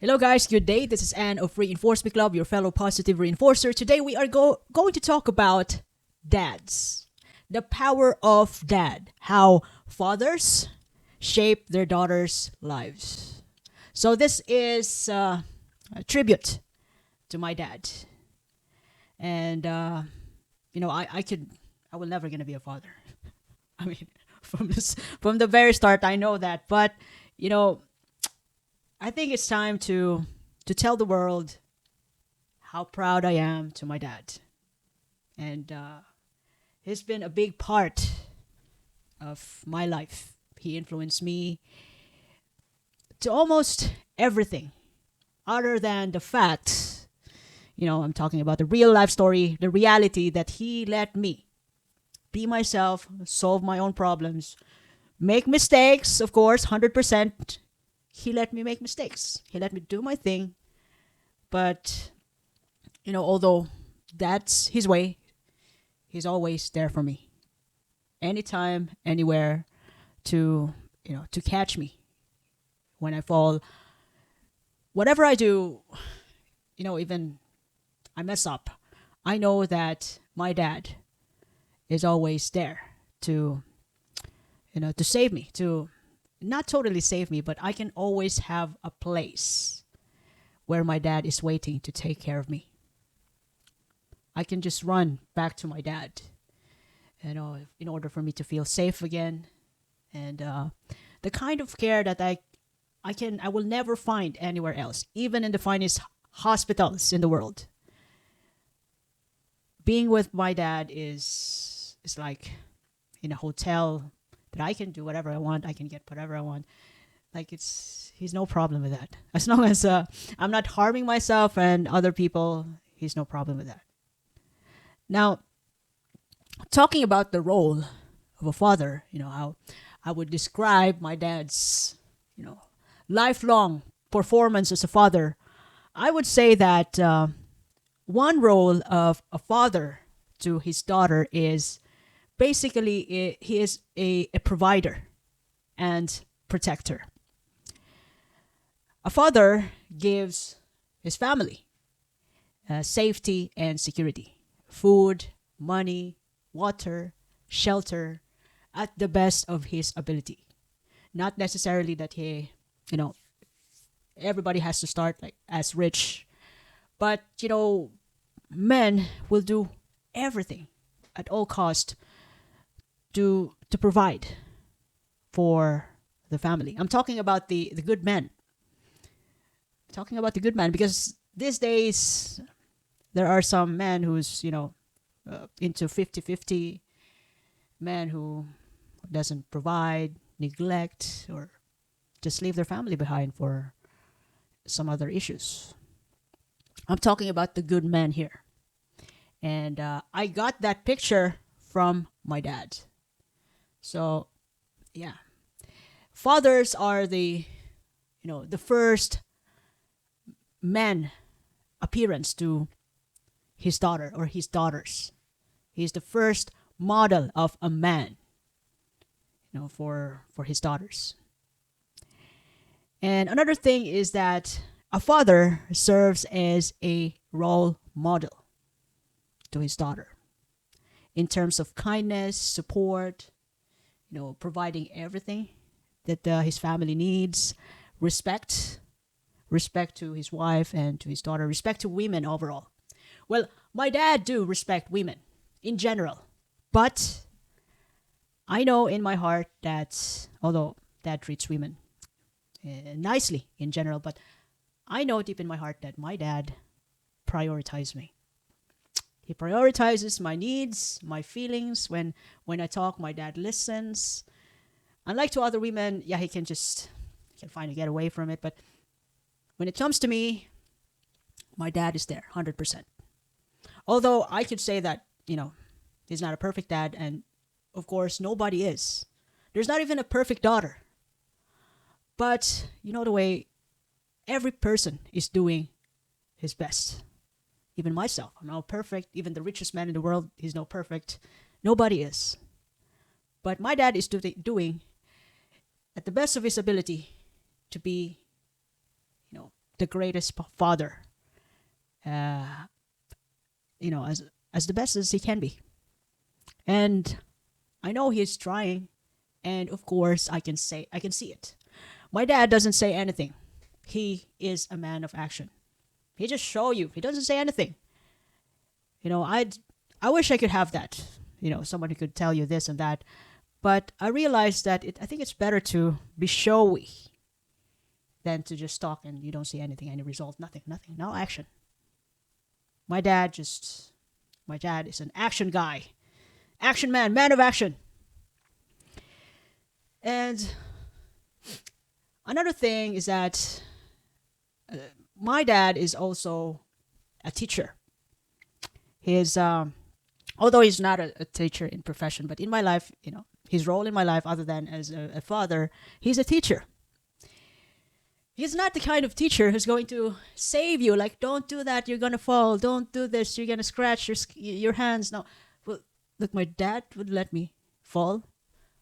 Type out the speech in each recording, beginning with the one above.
Hello, guys. Good day. This is Anne of Reinforcement Club, your fellow positive reinforcer. Today, we are going to talk about dads, the power of dad, how fathers shape their daughters' lives. So, this is a tribute to my dad, and I will never gonna be a father. I mean, from the very start, I know that, but you know, I think it's time to tell the world how proud I am to my dad, and he's been a big part of my life. He influenced me to almost everything, other than the fact, I'm talking about the real life story, the reality that he let me be myself, solve my own problems, make mistakes, of course, 100%. He let me make mistakes. He let me do my thing. But, although that's his way, he's always there for me. Anytime, anywhere to catch me when I fall. Whatever I do, even I mess up, I know that my dad is always there to save me, to not totally save me, but I can always have a place where my dad is waiting to take care of me. I can just run back to my dad, in order for me to feel safe again, and the kind of care that I will never find anywhere else, even in the finest hospitals in the world. Being with my dad is like in a hotel that I can do whatever I want. I can get whatever I want. Like he's no problem with that. As long as I'm not harming myself and other people, he's no problem with that. Now, talking about the role of a father, how I would describe my dad's, lifelong performance as a father. I would say that one role of a father to his daughter is basically he is a provider and protector. A father gives his family safety and security, food, money, water, shelter, at the best of his ability. Not necessarily that everybody has to start like as rich, but men will do everything at all cost to provide for the family. I'm talking about the good men. Talking about the good man, because these days there are some men who's into 50-50, men who doesn't provide, neglect, or just leave their family behind for some other issues. I'm talking about the good man here, and I got that picture from my dad. So yeah, fathers are the first man appearance to his daughter or his daughters. He's the first model of a man, for his daughters. And another thing is that a father serves as a role model to his daughter in terms of kindness, support, providing everything that his family needs, respect to his wife and to his daughter, respect to women overall. Well, my dad do respect women in general, but I know in my heart that although dad treats women nicely in general, but I know deep in my heart that my dad prioritizes me. He prioritizes my needs, my feelings. When I talk, my dad listens. Unlike to other women, yeah, he can finally get away from it. But when it comes to me, my dad is there, 100%. Although I could say that, he's not a perfect dad, and of course, nobody is. There's not even a perfect daughter. But, the way every person is doing his best. Even myself, I'm not perfect. Even the richest man in the world, he's not perfect. Nobody is. But my dad is doing at the best of his ability to be, the greatest father, uh, as the best as he can be. And I know he's trying, and of course I can see it. My dad doesn't say anything. He is a man of action. He just show you. He doesn't say anything. I wish I could have that. Someone who could tell you this and that. But I realized that I think it's better to be showy than to just talk and you don't see anything, any result, nothing, no action. My dad is an action guy, action man, man of action. And another thing is that my dad is also a teacher. He is, although he's not a teacher in profession, but in my life, his role in my life, other than as a father, he's a teacher. He's not the kind of teacher who's going to save you. Like, don't do that, you're gonna fall. Don't do this, you're gonna scratch your hands. No, well, look, my dad would let me fall.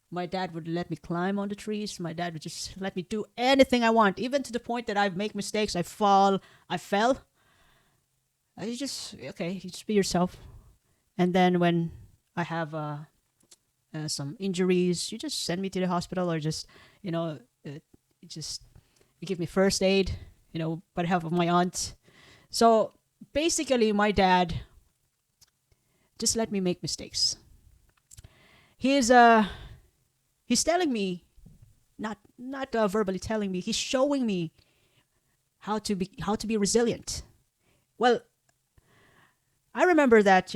My dad would let me climb on the trees. My dad would just let me do anything I want, even to the point that I make mistakes. I fall. I fell. You just be yourself. And then when I have some injuries, you just send me to the hospital, or just you give me first aid. By the help of my aunt. So basically, my dad just let me make mistakes. He's telling me, not verbally telling me. He's showing me how to be resilient. Well, I remember that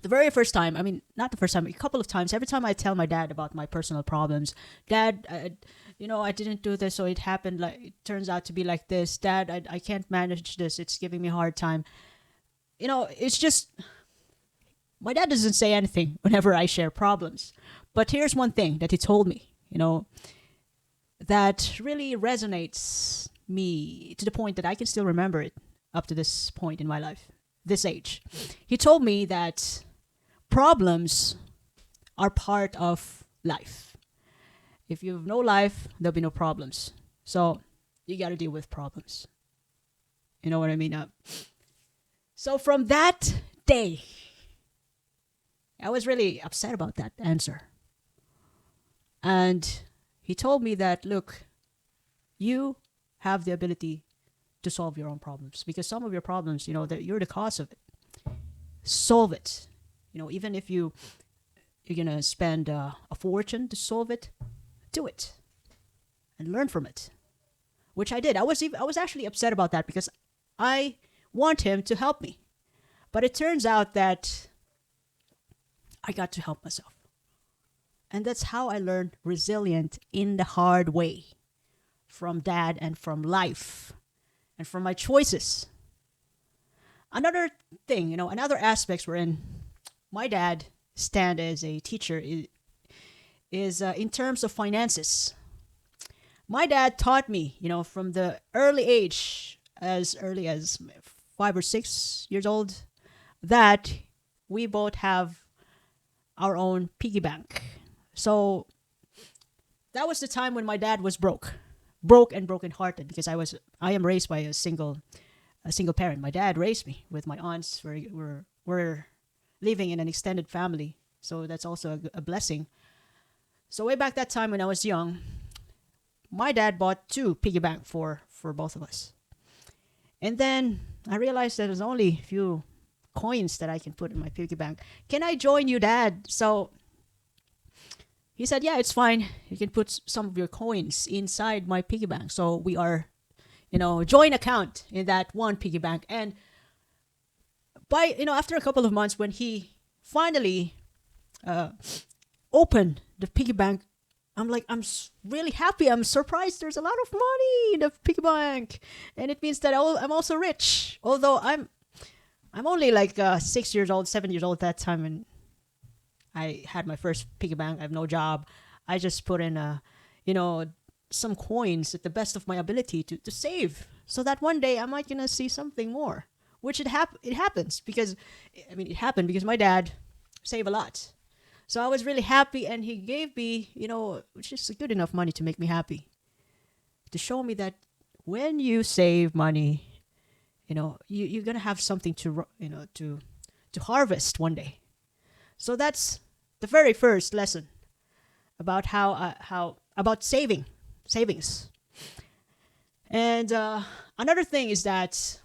the very first time. I mean, not the first time. A couple of times. Every time I tell my dad about my personal problems, Dad, I didn't do this, so it happened. Like, it turns out to be like this. Dad, I can't manage this. It's giving me a hard time. It's just my dad doesn't say anything whenever I share problems. But here's one thing that he told me, that really resonates me to the point that I can still remember it up to this point in my life, this age. He told me that problems are part of life. If you have no life, there'll be no problems. So you got to deal with problems. You know what I mean? So from that day, I was really upset about that answer. And he told me that, look, you have the ability to solve your own problems, because some of your problems, that you're the cause of it. Solve it. Even if you're gonna spend a fortune to solve it, do it and learn from it, which I did. I was actually upset about that because I want him to help me, but it turns out that I got to help myself. And that's how I learned resilient in the hard way, from dad and from life and from my choices. Another thing, another aspects wherein my dad stand as a teacher is in terms of finances. My dad taught me, from the early age, as early as 5 or 6 years old, that we both have our own piggy bank. So that was the time when my dad was broke and brokenhearted, because I am raised by a single parent. My dad raised me with my aunts. We're living in an extended family, so that's also a blessing. So way back that time when I was young, my dad bought 2 piggy bank for both of us. And then I realized that there's only a few coins that I can put in my piggy bank. Can I join you, Dad? So he said, yeah, it's fine. You can put some of your coins inside my piggy bank. So we are, joint account in that one piggy bank. And after a couple of months, when he finally opened the piggy bank, I'm really happy. I'm surprised there's a lot of money in the piggy bank. And it means that I'm also rich. Although I'm only 6 years old, 7 years old at that time, and I had my first piggy bank. I have no job. I just put in some coins at the best of my ability to save, so that one day I might gonna see something more. Which it happens because, it happened because my dad saved a lot. So I was really happy, and he gave me, just good enough money to make me happy, to show me that when you save money, you're gonna have something to harvest one day. So that's the very first lesson about how about savings. And another thing is that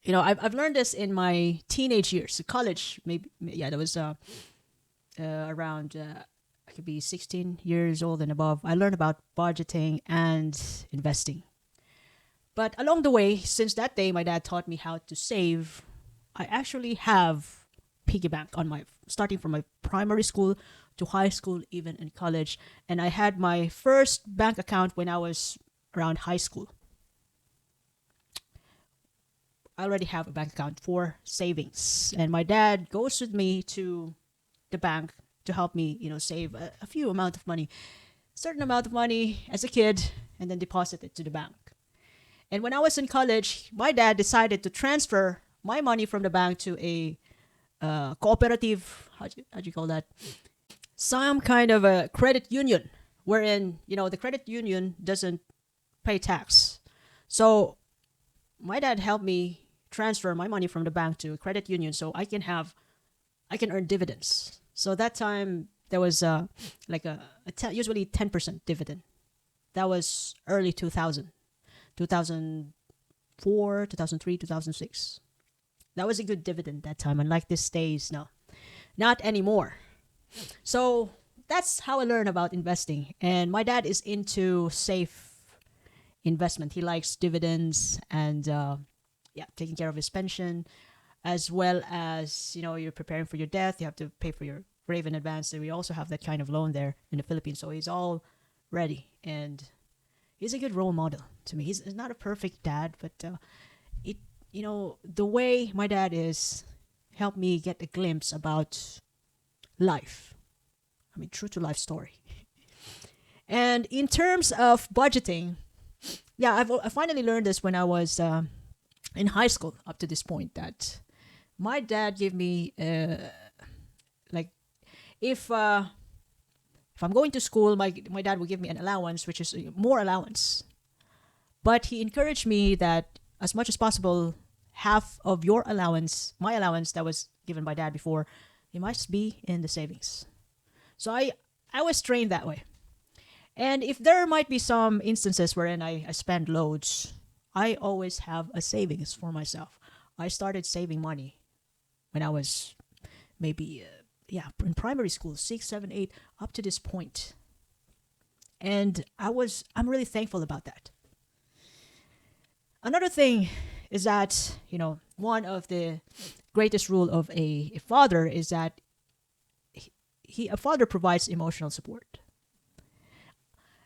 I've learned this in my teenage years, college. Maybe yeah, that was around I could be 16 years old and above. I learned about budgeting and investing. But along the way, since that day, my dad taught me how to save. I actually have piggy bank on my starting from my primary school to high school, even in college, and I had my first bank account when I was around high school. I already have a bank account for savings, and my dad goes with me to the bank to help me, save a few amount of money, certain amount of money as a kid, and then deposit it to the bank. And when I was in college, my dad decided to transfer my money from the bank to a cooperative. How do you call that? Some kind of a credit union, wherein the credit union doesn't pay tax. So my dad helped me transfer my money from the bank to a credit union, so I can earn dividends. So that time there was like usually 10% dividend. That was early 2000, 2004, 2003, 2006. That was a good dividend that time, unlike these days. No, not anymore. So that's how I learned about investing. And my dad is into safe investment. He likes dividends and taking care of his pension, as well as you're preparing for your death. You have to pay for your grave in advance. So we also have that kind of loan there in the Philippines. So he's all ready, and he's a good role model to me. He's not a perfect dad, but the way my dad is helped me get a glimpse about life. I mean, true to life story. And in terms of budgeting, yeah, I finally learned this when I was in high school. Up to this point, that my dad gave me like if I'm going to school, my dad would give me an allowance, which is more allowance. But he encouraged me that as much as possible, half of your allowance, my allowance that was given by dad before, it must be in the savings. So I was trained that way. And if there might be some instances wherein I spend loads, I always have a savings for myself. I started saving money when I was maybe, in primary school, 6, 7, 8, up to this point. And I'm really thankful about that. Another thing is that, one of the greatest rule of a father is that a father provides emotional support.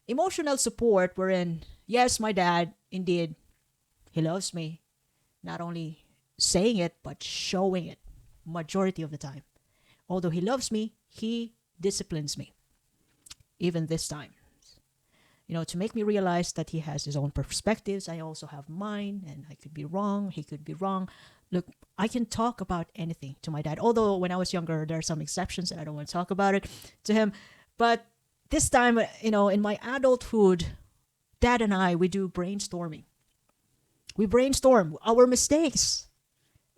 Emotional support wherein, yes, my dad, indeed, he loves me. Not only saying it, but showing it majority of the time. Although he loves me, he disciplines me. Even this time. To make me realize that he has his own perspectives. I also have mine, and I could be wrong. He could be wrong. Look, I can talk about anything to my dad. Although when I was younger, there are some exceptions, and I don't want to talk about it to him. But this time, in my adulthood, dad and we do brainstorming. We brainstorm our mistakes,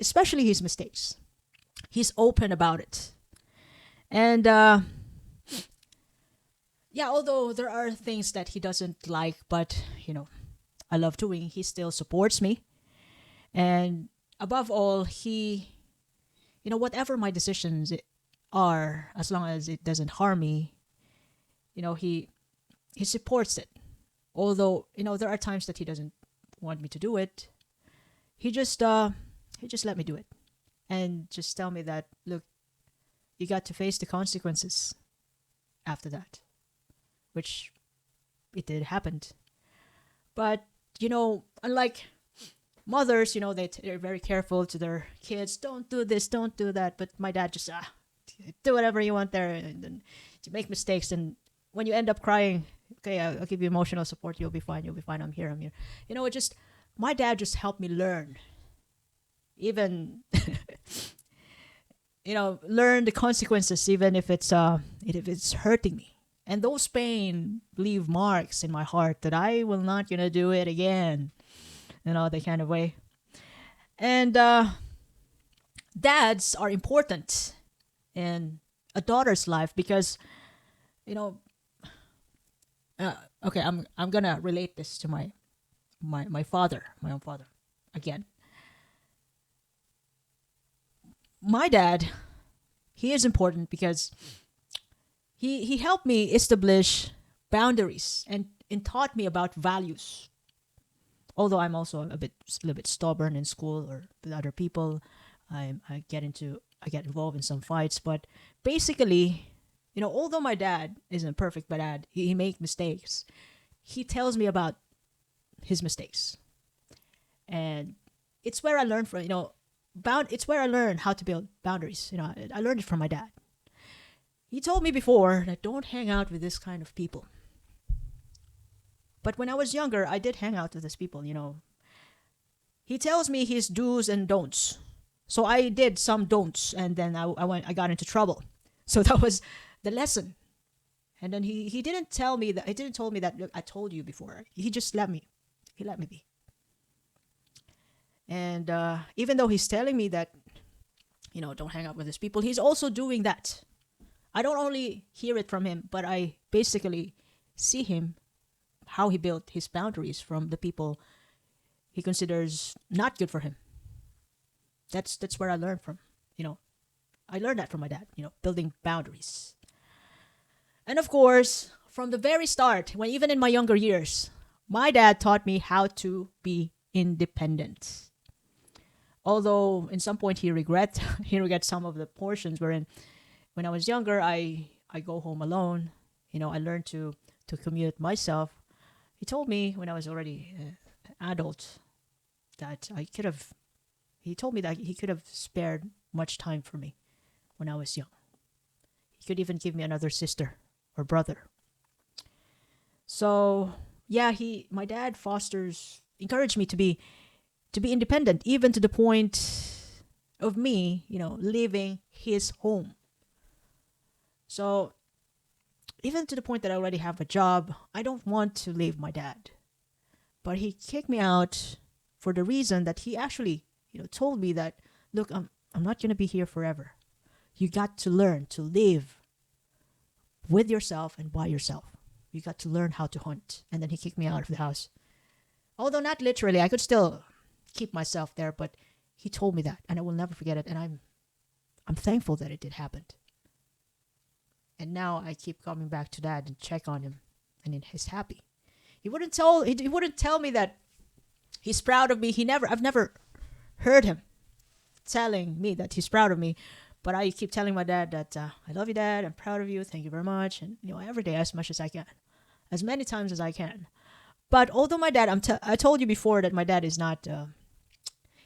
especially his mistakes. He's open about it. And although there are things that he doesn't like, but, I love doing, he still supports me. And above all, he, whatever my decisions are, as long as it doesn't harm me, he supports it. Although, there are times that he doesn't want me to do it. He just let me do it. And just tell me that, look, you got to face the consequences after that. Which it did happen. But, unlike mothers, they're very careful to their kids. Don't do this, don't do that. But my dad just, do whatever you want there. And then you make mistakes. And when you end up crying, okay, I'll give you emotional support. You'll be fine. I'm here. My dad just helped me learn. Even, learn the consequences, even if it's hurting me. And those pain leave marks in my heart that I will not gonna do it again. That kind of way. And dads are important in a daughter's life because you know. Okay, I'm gonna relate this to my father, my own father, again. My dad, he is important because he helped me establish boundaries and taught me about values. Although I'm also a little bit stubborn in school or with other people, I get involved in some fights. But basically, although my dad isn't perfect, but dad, he make mistakes. He tells me about his mistakes, and it's where I learned from. It's where I learned how to build boundaries. I learned it from my dad. He told me before that don't hang out with this kind of people. But when I was younger, I did hang out with these people. He tells me his do's and don'ts. So I did some don'ts, and then I got into trouble. So that was the lesson. And then he didn't tell me that. He didn't tell me that. Look, I told you before. He just let me. He let me be. And even though he's telling me that, don't hang out with these people, he's also doing that. I don't only hear it from him, but I basically see him how he built his boundaries from the people he considers not good for him. That's where I learned from. I learned that from my dad. Building boundaries. And of course, from the very start, when even in my younger years, my dad taught me how to be independent. Although in some point he regrets some of the portions wherein when I was younger I go home alone. I learned to commute myself. He told me when I was already an adult that he told me that he could have spared much time for me when I was young. He could even give me another sister or brother. So yeah, my dad encouraged me to be independent, even to the point of me, leaving his home. So even to the point that I already have a job, I don't want to leave my dad. But he kicked me out for the reason that he actually, told me that, look, I'm not gonna be here forever. You got to learn to live with yourself and by yourself. You got to learn how to hunt. And then he kicked me out of the house. Although not literally, I could still keep myself there, but he told me that, and I will never forget it. And I'm thankful that it did happen. And now I keep coming back to Dad and check on him, and he's happy. He wouldn't tell me that he's proud of me. I've never heard him telling me that he's proud of me. But I keep telling my dad that I love you, Dad. I'm proud of you. Thank you very much. And every day as much as I can, as many times as I can. But although my dad, I told you before that my dad is not.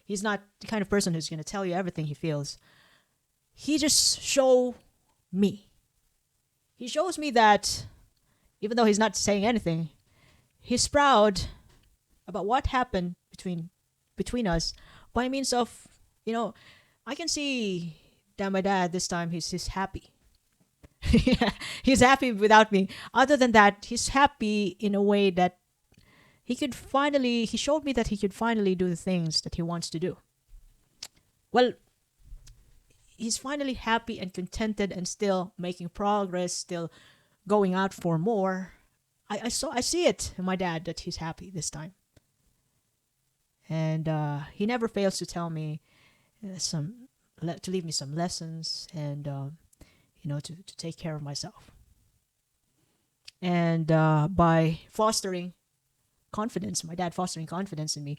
He's not the kind of person who's going to tell you everything he feels. He just show me. He shows me that even though he's not saying anything, he's proud about what happened between us by means of, I can see that my dad this time he's happy. He's happy without me. Other than that, he's happy in a way that he showed me that he could finally do the things that he wants to do. Well, he's finally happy and contented and still making progress, still going out for more. I see it in my dad that he's happy this time. And he never fails to tell me to leave me some lessons and to take care of myself. And by fostering confidence, my dad fostering confidence in me,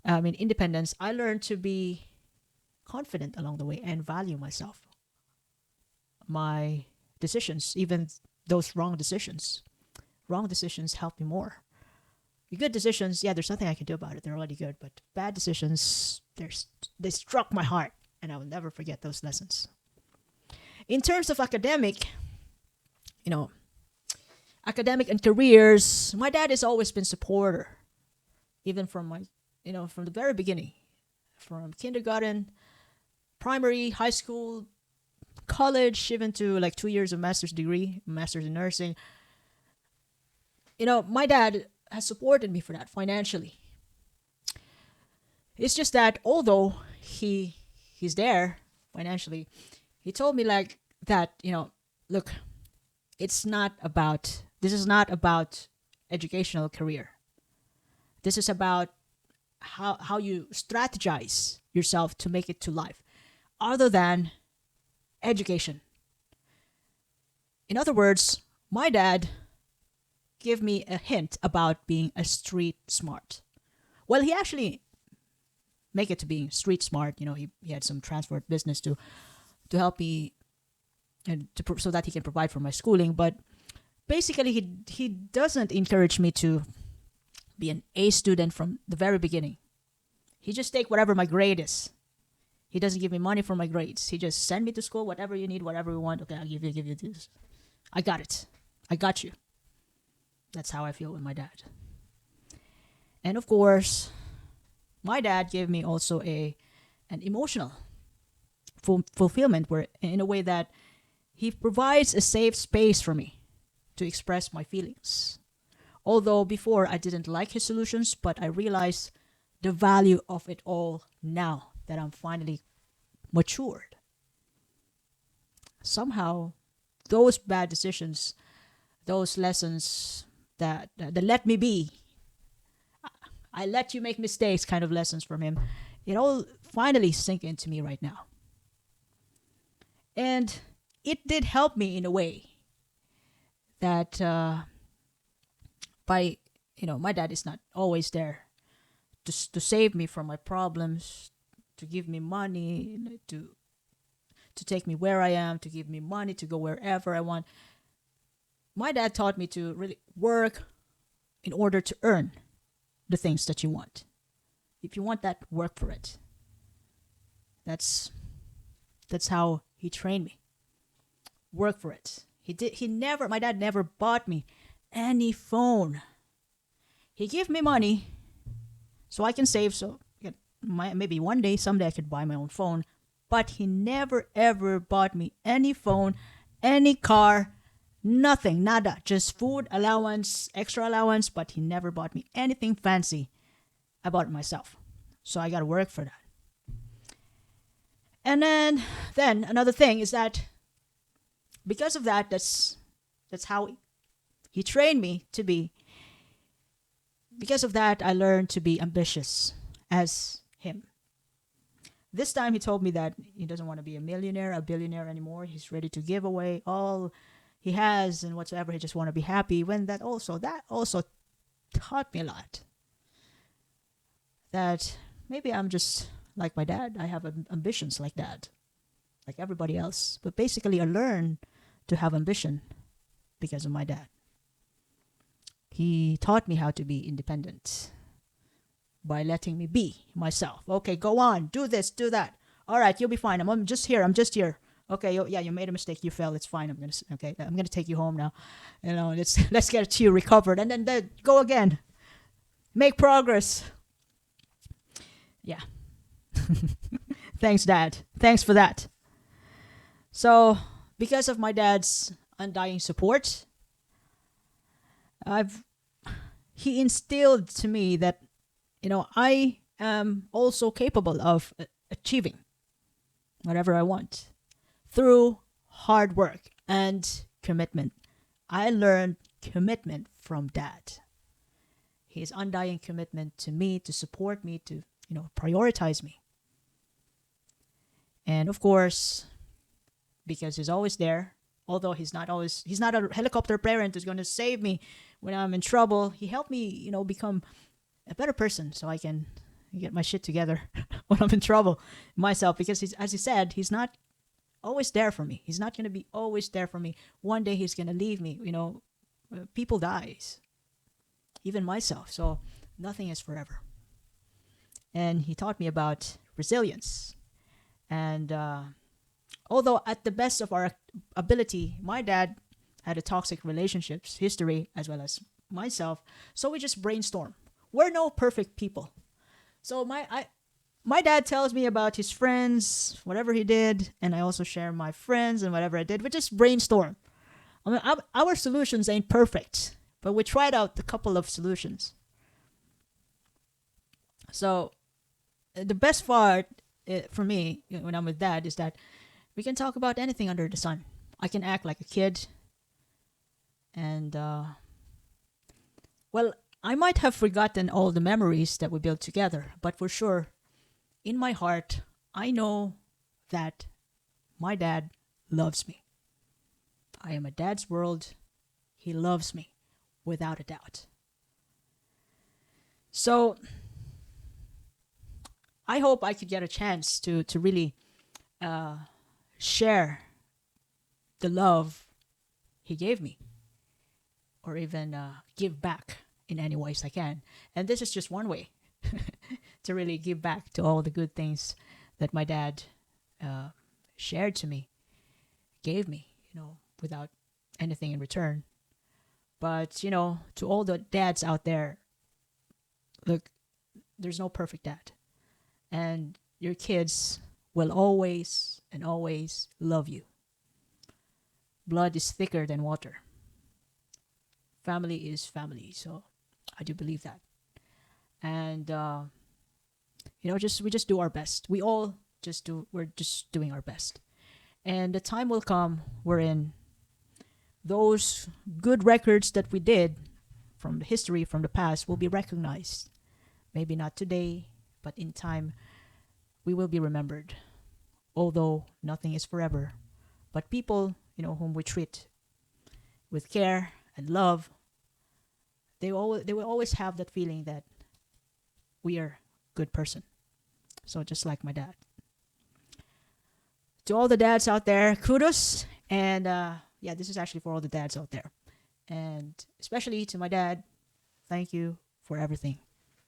independence, I learned to be confident along the way and value myself. My decisions, even those wrong decisions help me more. The good decisions, yeah, there's nothing I can do about it. They're already good. But bad decisions, they struck my heart, and I will never forget those lessons. In terms of academic and careers, my dad has always been supporter, even from from the very beginning, from kindergarten, primary, high school, college, even to like 2 years of master's degree, master's in nursing, my dad has supported me for that financially. It's just that although he's there financially, he told me like that, look, this is not about educational career. This is about how you strategize yourself to make it to life other than education. In other words, my dad gave me a hint about being a street smart. Well, he actually make it to being street smart. He had some transport business to help me and so that he can provide for my schooling. But basically, he doesn't encourage me to be an A student from the very beginning. He just take whatever my grade is. He doesn't give me money for my grades. He just send me to school, whatever you need, whatever you want. Okay, I'll give you this. I got it. I got you. That's how I feel with my dad. And of course, my dad gave me also an emotional fulfillment, where in a way that he provides a safe space for me to express my feelings. Although before I didn't like his solutions, but I realize the value of it all now that I'm finally matured. Somehow, those bad decisions, those lessons that let me be, I let you make mistakes kind of lessons from him, it all finally sink into me right now. And it did help me in a way that my dad is not always there to save me from my problems, to give me money, to take me where I am, to give me money to go wherever I want. My dad taught me to really work in order to earn the things that you want. If you want that, work for it. That's how he trained me. Work for it. My dad never bought me any phone. He gave me money so I can save, so maybe one day, someday I could buy my own phone. But he never ever bought me any phone, any car, nothing, nada. Just food allowance, extra allowance, but he never bought me anything fancy. I bought it myself. So I gotta work for that. And then another thing is that because of that, that's how he trained me to be. Because of that, I learned to be ambitious as him. This time he told me that he doesn't want to be a billionaire anymore. He's ready to give away all he has and whatsoever. He just want to be happy. When that also taught me a lot. That maybe I'm just like my dad. I have ambitions like that, like everybody else. But basically, I learned to have ambition because of my dad. He taught me how to be independent by letting me be myself. Okay, go on, do this, do that. All right, you'll be fine. I'm just here. Okay, you made a mistake. You fell. It's fine. I'm gonna take you home now. Let's get you recovered, and then go again. Make progress. Yeah. Thanks, Dad. Thanks for that. So, because of my dad's undying support, he instilled to me that I am also capable of achieving whatever I want through hard work and commitment. I learned commitment from Dad. His undying commitment to me, to support me, to prioritize me. And of course, because he's always there, although he's not a helicopter parent who's going to save me when I'm in trouble, he helped me, become a better person so I can get my shit together when I'm in trouble myself. Because as he said, he's not always there for me. He's not going to be always there for me. One day he's going to leave me. People dies, even myself. So nothing is forever. And he taught me about resilience. And although at the best of our ability, my dad had a toxic relationships history as well as myself. So we just brainstorm. We're no perfect people. So my dad tells me about his friends, whatever he did, and I also share my friends and whatever I did. We just brainstorm. I mean, our solutions ain't perfect, but we tried out a couple of solutions. So the best part for me when I'm with dad is that we can talk about anything under the sun. I can act like a kid, and well, I might have forgotten all the memories that we built together, but for sure, in my heart, I know that my dad loves me. I am a dad's world. He loves me, without a doubt. So I hope I could get a chance to really uh, share the love he gave me, or even give back in any ways I can. And this is just one way to really give back to all the good things that my dad uh, shared to me, gave me, without anything in return. But, to all the dads out there, look, there's no perfect dad. And your kids will always and always love you. Blood is thicker than water. Family is family. So I do believe that. And, we just do our best. We're just doing our best. And the time will come wherein those good records that we did from the history, from the past, will be recognized. Maybe not today, but in time, we will be remembered. Although nothing is forever. But people, whom we treat with care and love, they will always have that feeling that we are a good person. So just like my dad. To all the dads out there, kudos. And this is actually for all the dads out there. And especially to my dad, thank you for everything.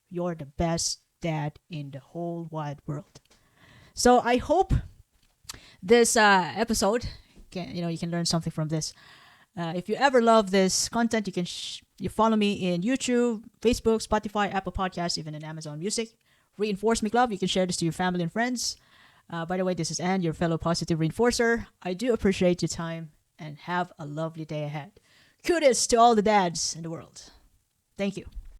You're the best dad in the whole wide world. So I hope this episode, you can learn something from this. If you ever love this content, you follow me in YouTube, Facebook, Spotify, Apple Podcasts, even in Amazon Music. Reinforce Me Club. You can share this to your family and friends. By the way, this is Anne, your fellow positive reinforcer. I do appreciate your time and have a lovely day ahead. Kudos to all the dads in the world. Thank you.